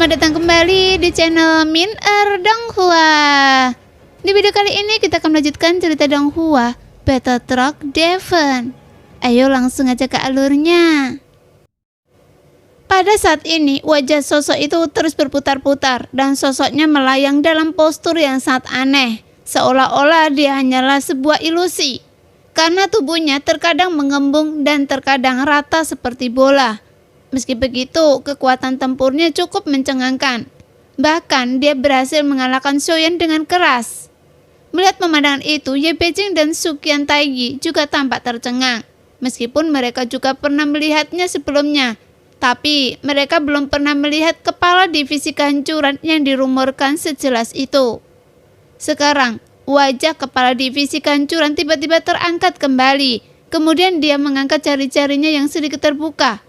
Selamat datang kembali di channel Min Donghua. Di video kali ini kita akan melanjutkan cerita Donghua Battle Truck Devon. Ayo langsung aja ke alurnya. Pada saat ini wajah sosok itu terus berputar-putar dan sosoknya melayang dalam postur yang sangat aneh, seolah-olah dia hanyalah sebuah ilusi. Karena tubuhnya terkadang mengembung dan terkadang rata seperti bola. Meski begitu, kekuatan tempurnya cukup mencengangkan. Bahkan, dia berhasil mengalahkan Xiaoyan dengan keras. Melihat pemandangan itu, Ye Beijing dan Su Qian Taiji juga tampak tercengang. Meskipun mereka juga pernah melihatnya sebelumnya, tapi mereka belum pernah melihat kepala divisi kehancuran yang dirumorkan sejelas itu. Sekarang, wajah kepala divisi kehancuran tiba-tiba terangkat kembali. Kemudian dia mengangkat jari-jarinya yang sedikit terbuka.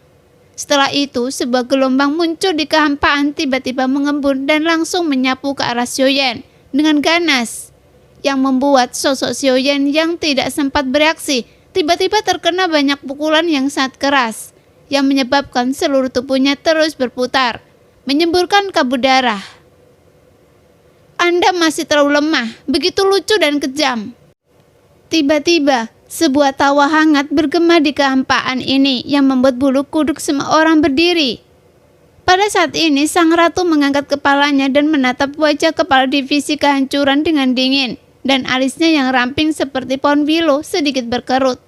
Setelah itu, sebuah gelombang muncul di kehampaan tiba-tiba mengembun dan langsung menyapu ke arah Xiaoyan dengan ganas, yang membuat sosok Xiaoyan yang tidak sempat bereaksi tiba-tiba terkena banyak pukulan yang sangat keras, yang menyebabkan seluruh tubuhnya terus berputar, menyemburkan kabut darah. Anda masih terlalu lemah, begitu lucu dan kejam. Tiba-tiba, sebuah tawa hangat bergema di kehampaan ini yang membuat bulu kuduk semua orang berdiri. Pada saat ini, sang ratu mengangkat kepalanya dan menatap wajah kepala divisi kehancuran dengan dingin, dan alisnya yang ramping seperti pohon willow sedikit berkerut.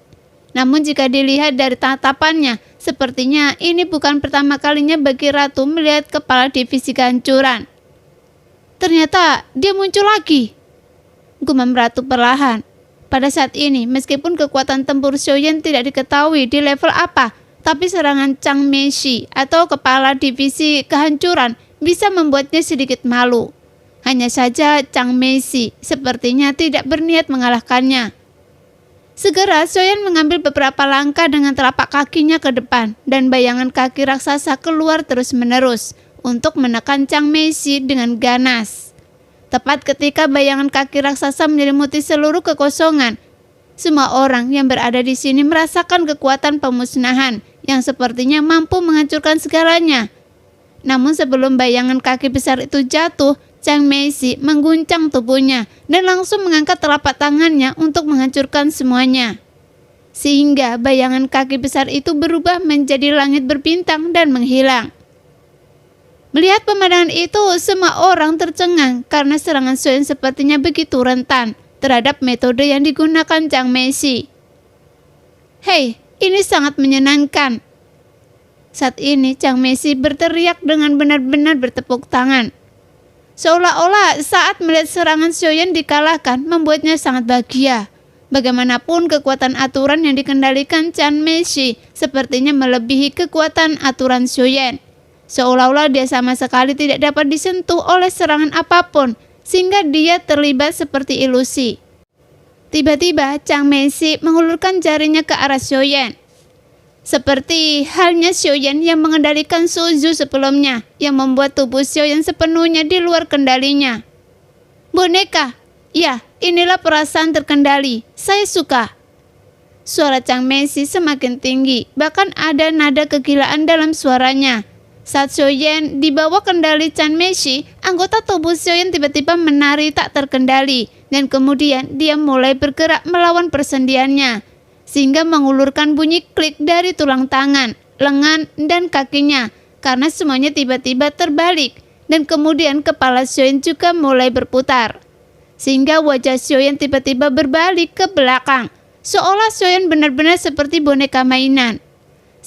Namun jika dilihat dari tatapannya, sepertinya ini bukan pertama kalinya bagi ratu melihat kepala divisi kehancuran. Ternyata dia muncul lagi, gumam ratu perlahan. Pada saat ini, meskipun kekuatan tempur Xiaoyan tidak diketahui di level apa, tapi serangan Chang Meishi atau kepala divisi kehancuran bisa membuatnya sedikit malu. Hanya saja Chang Meishi sepertinya tidak berniat mengalahkannya. Segera Xiaoyan mengambil beberapa langkah dengan telapak kakinya ke depan dan bayangan kaki raksasa keluar terus-menerus untuk menekan Chang Meishi dengan ganas. Tepat ketika bayangan kaki raksasa menyelimuti seluruh kekosongan, semua orang yang berada di sini merasakan kekuatan pemusnahan yang sepertinya mampu menghancurkan segalanya. Namun sebelum bayangan kaki besar itu jatuh, Chang Meishi mengguncang tubuhnya dan langsung mengangkat telapak tangannya untuk menghancurkan semuanya. Sehingga bayangan kaki besar itu berubah menjadi langit berbintang dan menghilang. Melihat pemandangan itu, semua orang tercengang karena serangan Xiaoyan sepertinya begitu rentan terhadap metode yang digunakan Chang Meishi. Hei, ini sangat menyenangkan. Saat ini Chang Meishi berteriak dengan benar-benar bertepuk tangan. Seolah-olah saat melihat serangan Xiaoyan dikalahkan membuatnya sangat bahagia. Bagaimanapun kekuatan aturan yang dikendalikan Chang Meishi sepertinya melebihi kekuatan aturan Xiaoyan. Seolah-olah dia sama sekali tidak dapat disentuh oleh serangan apapun, sehingga dia terlibat seperti ilusi. Tiba-tiba, Chang Meishi mengulurkan jarinya ke arah Xiaoyan. Seperti halnya Xiaoyan yang mengendalikan Suzu sebelumnya, yang membuat tubuh Xiaoyan sepenuhnya di luar kendalinya. Boneka, ya, inilah perasaan terkendali. Saya suka. Suara Chang Meishi semakin tinggi, bahkan ada nada kegilaan dalam suaranya. Saat Xiaoyan di bawah kendali Chang Meishi, anggota tubuh Xiaoyan tiba-tiba menari tak terkendali dan kemudian dia mulai bergerak melawan persendiannya sehingga mengulurkan bunyi klik dari tulang tangan, lengan, dan kakinya karena semuanya tiba-tiba terbalik dan kemudian kepala Xiaoyan juga mulai berputar sehingga wajah Xiaoyan tiba-tiba berbalik ke belakang seolah Xiaoyan benar-benar seperti boneka mainan.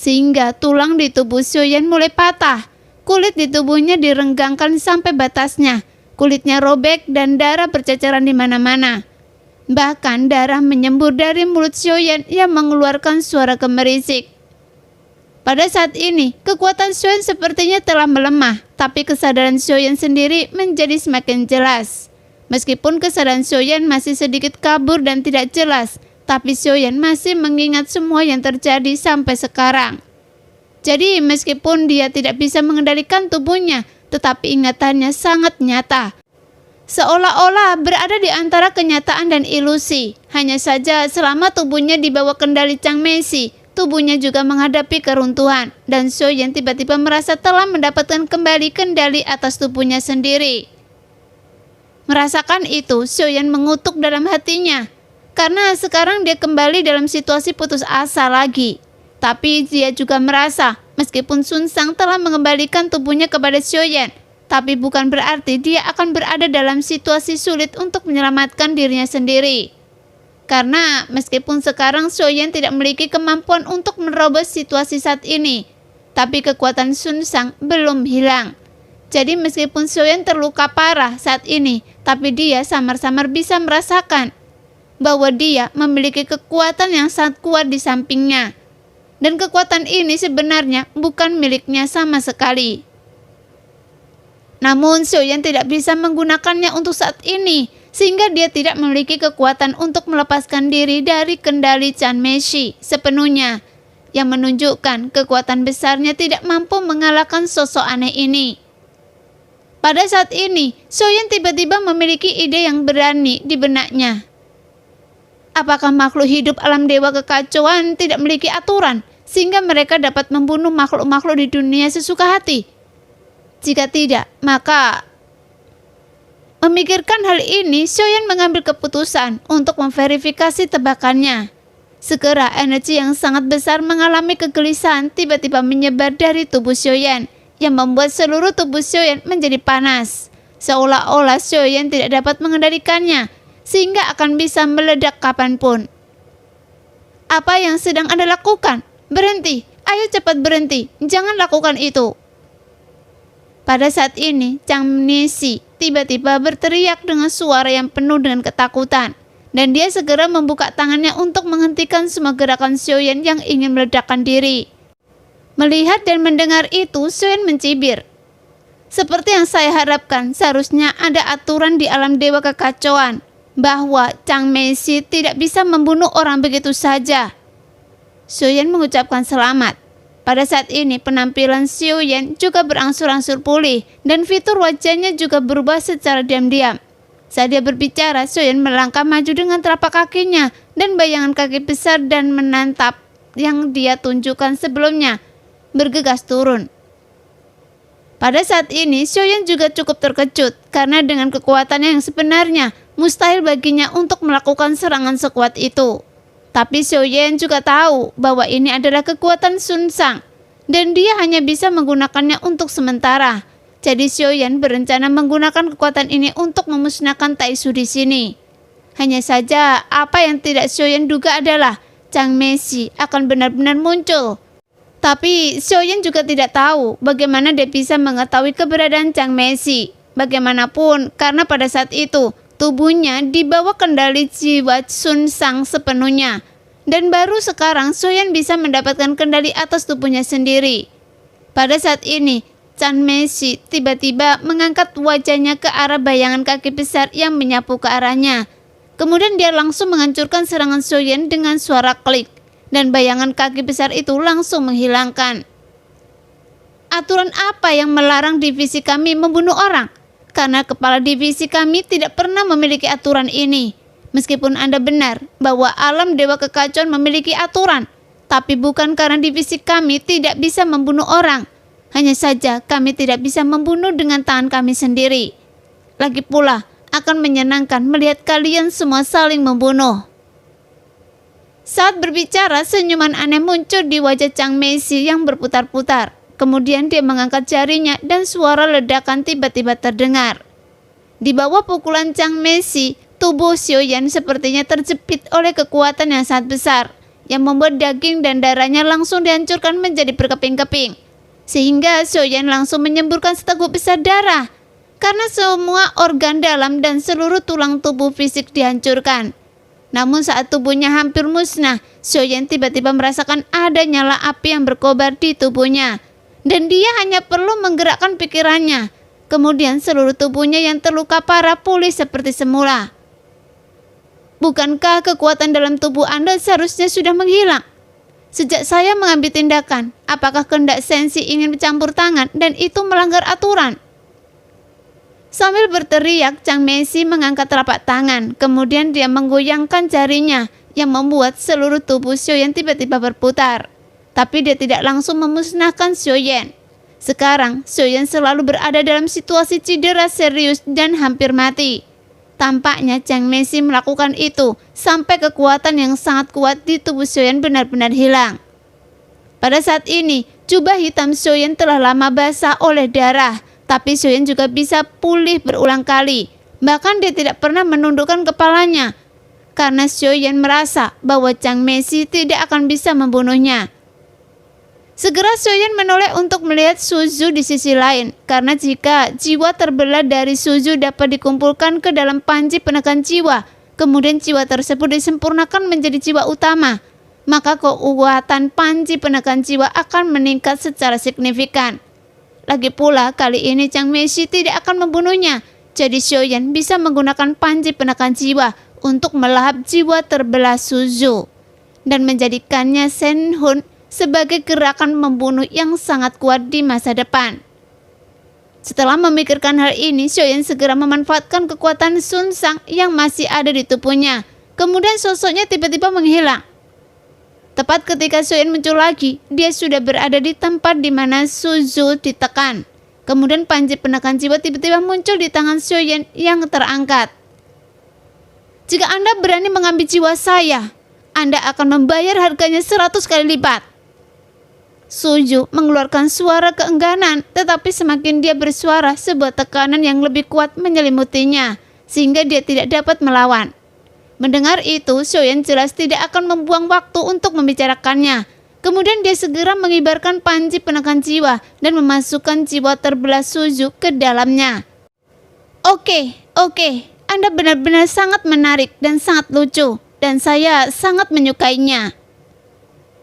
Sehingga tulang di tubuh Xiaoyan mulai patah, kulit di tubuhnya direnggangkan sampai batasnya, kulitnya robek dan darah berceceran di mana-mana. Bahkan darah menyembur dari mulut Xiaoyan yang mengeluarkan suara gemerisik. Pada saat ini, kekuatan Xiaoyan sepertinya telah melemah, tapi kesadaran Xiaoyan sendiri menjadi semakin jelas. Meskipun kesadaran Xiaoyan masih sedikit kabur dan tidak jelas, tapi Xiaoyan masih mengingat semua yang terjadi sampai sekarang. Jadi meskipun dia tidak bisa mengendalikan tubuhnya, tetapi ingatannya sangat nyata. Seolah-olah berada di antara kenyataan dan ilusi. Hanya saja selama tubuhnya di bawah kendali Chang Meishi, tubuhnya juga menghadapi keruntuhan, dan Xiaoyan tiba-tiba merasa telah mendapatkan kembali kendali atas tubuhnya sendiri. Merasakan itu, Xiaoyan mengutuk dalam hatinya, karena sekarang dia kembali dalam situasi putus asa lagi. Tapi dia juga merasa, meskipun Sun Sang telah mengembalikan tubuhnya kepada Xiaoyan, tapi bukan berarti dia akan berada dalam situasi sulit untuk menyelamatkan dirinya sendiri. Karena meskipun sekarang Xiaoyan tidak memiliki kemampuan untuk menerobos situasi saat ini, tapi kekuatan Sun Sang belum hilang. Jadi meskipun Xiaoyan terluka parah saat ini, tapi dia samar-samar bisa merasakan bahwa dia memiliki kekuatan yang sangat kuat di sampingnya. Dan kekuatan ini sebenarnya bukan miliknya sama sekali. Namun Xiaoyan tidak bisa menggunakannya untuk saat ini, sehingga dia tidak memiliki kekuatan untuk melepaskan diri dari kendali Chan Meishi sepenuhnya, yang menunjukkan kekuatan besarnya tidak mampu mengalahkan sosok aneh ini. Pada saat ini, Xiaoyan tiba-tiba memiliki ide yang berani di benaknya. Apakah makhluk hidup alam dewa kekacauan tidak memiliki aturan, sehingga mereka dapat membunuh makhluk-makhluk di dunia sesuka hati? Jika tidak, maka memikirkan hal ini, Xiaoyan mengambil keputusan untuk memverifikasi tebakannya. Segera energi yang sangat besar mengalami kegelisahan tiba-tiba menyebar dari tubuh Xiaoyan, yang membuat seluruh tubuh Xiaoyan menjadi panas. Seolah-olah Xiaoyan tidak dapat mengendalikannya, sehingga akan bisa meledak kapanpun. Apa yang sedang Anda lakukan? Berhenti, ayo cepat berhenti, jangan lakukan itu. Pada saat ini, Chang Meishi tiba-tiba berteriak dengan suara yang penuh dengan ketakutan, dan dia segera membuka tangannya untuk menghentikan semua gerakan Xiaoyan yang ingin meledakkan diri. Melihat dan mendengar itu, Xiaoyan mencibir. Seperti yang saya harapkan, seharusnya ada aturan di alam dewa kekacauan, bahwa Chang Meishi tidak bisa membunuh orang begitu saja. Xiaoyan mengucapkan selamat. Pada saat ini penampilan Xiaoyan juga berangsur-angsur pulih dan fitur wajahnya juga berubah secara diam-diam. Saat dia berbicara, Xiaoyan melangkah maju dengan telapak kakinya dan bayangan kaki besar dan menantap yang dia tunjukkan sebelumnya bergegas turun. Pada saat ini Xiaoyan juga cukup terkejut karena dengan kekuatannya yang sebenarnya mustahil baginya untuk melakukan serangan sekuat itu. Tapi Xiaoyan juga tahu bahwa ini adalah kekuatan Sun Sang, dan dia hanya bisa menggunakannya untuk sementara. Jadi Xiaoyan berencana menggunakan kekuatan ini untuk memusnahkan Taisu di sini. Hanya saja apa yang tidak Xiaoyan duga adalah Chang Meishi akan benar-benar muncul. Tapi Xiaoyan juga tidak tahu bagaimana dia bisa mengetahui keberadaan Chang Meishi. Bagaimanapun, karena pada saat itu tubuhnya di bawah kendali jiwa Sun Sang sepenuhnya. Dan baru sekarang Xiaoyan bisa mendapatkan kendali atas tubuhnya sendiri. Pada saat ini, Chan Meishi tiba-tiba mengangkat wajahnya ke arah bayangan kaki besar yang menyapu ke arahnya. Kemudian dia langsung menghancurkan serangan Xiaoyan dengan suara klik. Dan bayangan kaki besar itu langsung menghilangkan. Aturan apa yang melarang divisi kami membunuh orang? Karena kepala divisi kami tidak pernah memiliki aturan ini. Meskipun Anda benar bahwa alam dewa kekacauan memiliki aturan, tapi bukan karena divisi kami tidak bisa membunuh orang. Hanya saja kami tidak bisa membunuh dengan tangan kami sendiri. Lagi pula, akan menyenangkan melihat kalian semua saling membunuh. Saat berbicara, senyuman aneh muncul di wajah Chang Meishi yang berputar-putar. Kemudian dia mengangkat jarinya dan suara ledakan tiba-tiba terdengar. Di bawah pukulan Chang Meishi, tubuh Xiaoyan sepertinya terjepit oleh kekuatan yang sangat besar, yang membuat daging dan darahnya langsung dihancurkan menjadi berkeping-keping. Sehingga Xiaoyan langsung menyemburkan seteguk besar darah, karena semua organ dalam dan seluruh tulang tubuh fisik dihancurkan. Namun saat tubuhnya hampir musnah, Xiaoyan tiba-tiba merasakan ada nyala api yang berkobar di tubuhnya. Dan dia hanya perlu menggerakkan pikirannya. Kemudian seluruh tubuhnya yang terluka parah pulih seperti semula. Bukankah kekuatan dalam tubuh Anda seharusnya sudah menghilang? Sejak saya mengambil tindakan, apakah kehendak Sensi ingin bercampur tangan dan itu melanggar aturan? Sambil berteriak, Chang Meishi mengangkat telapak tangan. Kemudian dia menggoyangkan jarinya yang membuat seluruh tubuh Xiaoyan tiba-tiba berputar. Tapi dia tidak langsung memusnahkan Xiaoyan. Sekarang, Xiaoyan selalu berada dalam situasi cedera serius dan hampir mati. Tampaknya Jiang Meishi melakukan itu sampai kekuatan yang sangat kuat di tubuh Xiaoyan benar-benar hilang. Pada saat ini, jubah hitam Xiaoyan telah lama basah oleh darah, tapi Xiaoyan juga bisa pulih berulang kali. Bahkan dia tidak pernah menundukkan kepalanya, karena Xiaoyan merasa bahwa Jiang Meishi tidak akan bisa membunuhnya. Segera Xiaoyan menoleh untuk melihat Suzhu di sisi lain, karena jika jiwa terbelah dari Suzhu dapat dikumpulkan ke dalam panci penekan jiwa, kemudian jiwa tersebut disempurnakan menjadi jiwa utama, maka kekuatan panci penekan jiwa akan meningkat secara signifikan. Lagi pula, kali ini Jiang Meishi tidak akan membunuhnya, jadi Xiaoyan bisa menggunakan panci penekan jiwa untuk melahap jiwa terbelah Suzhu dan menjadikannya Shen Hun sebagai gerakan membunuh yang sangat kuat di masa depan. Setelah memikirkan hal ini, Xiaoyan segera memanfaatkan kekuatan Sun Shang yang masih ada di tubuhnya. Kemudian sosoknya tiba-tiba menghilang. Tepat ketika Xiaoyan muncul lagi, dia sudah berada di tempat di mana Suzhu ditekan. Kemudian panci penekan jiwa tiba-tiba muncul di tangan Xiaoyan yang terangkat. Jika Anda berani mengambil jiwa saya, Anda akan membayar harganya 100 kali lipat. Suzhu mengeluarkan suara keengganan, tetapi semakin dia bersuara, sebuah tekanan yang lebih kuat menyelimutinya, sehingga dia tidak dapat melawan. Mendengar itu, Xiaoyan jelas tidak akan membuang waktu untuk membicarakannya. Kemudian dia segera mengibarkan panci penekan jiwa dan memasukkan jiwa terbelah Suzhu ke dalamnya. Oke, Anda benar-benar sangat menarik dan sangat lucu, dan saya sangat menyukainya.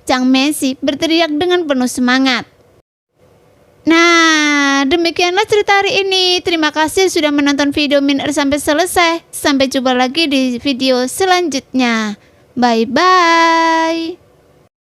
Jiang Meishi berteriak dengan penuh semangat. Nah, demikianlah cerita hari ini. Terima kasih sudah menonton video Min-Er sampai selesai. Sampai jumpa lagi di video selanjutnya. Bye-bye.